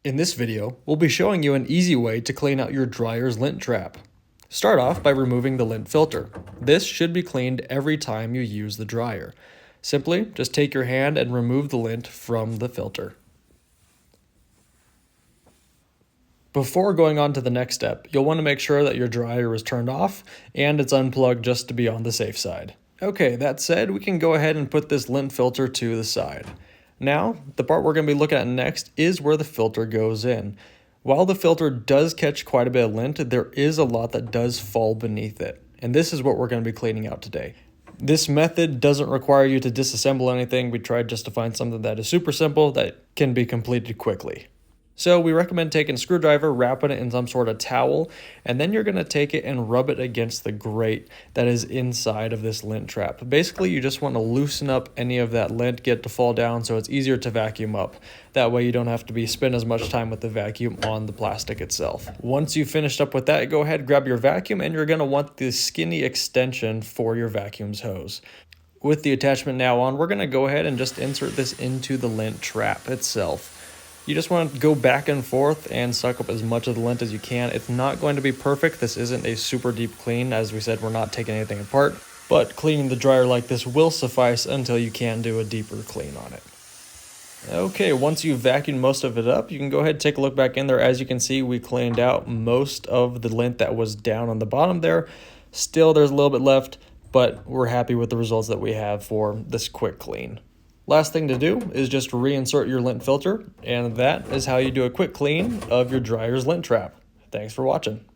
In this video, we'll be showing you an easy way to clean out your dryer's lint trap. Start off by removing the lint filter. This should be cleaned every time you use the dryer. Simply, just take your hand and remove the lint from the filter. Before going on to the next step, you'll want to make sure that your dryer is turned off and it's unplugged just to be on the safe side. Okay, that said, we can go ahead and put this lint filter to the side. Now, the part we're going to be looking at next is where the filter goes in. While the filter does catch quite a bit of lint, there is a lot that does fall beneath it. And this is what we're going to be cleaning out today. This method doesn't require you to disassemble anything. We tried just to find something that is super simple that can be completed quickly. So we recommend taking a screwdriver, wrapping it in some sort of towel, and then you're going to take it and rub it against the grate that is inside of this lint trap. Basically, you just want to loosen up any of that lint, get it to fall down so it's easier to vacuum up. That way you don't have to spend as much time with the vacuum on the plastic itself. Once you've finished up with that, go ahead, grab your vacuum, and you're going to want the skinny extension for your vacuum's hose. With the attachment now on, we're going to go ahead and just insert this into the lint trap itself. You just want to go back and forth and suck up as much of the lint as you can. It's not going to be perfect. This isn't a super deep clean. As we said, we're not taking anything apart, but cleaning the dryer like this will suffice until you can do a deeper clean on it. Okay, once you've vacuumed most of it up, you can go ahead and take a look back in there. As you can see, we cleaned out most of the lint that was down on the bottom there. Still, there's a little bit left, but we're happy with the results that we have for this quick clean. Last thing to do is just reinsert your lint filter, and that is how you do a quick clean of your dryer's lint trap. Thanks for watching.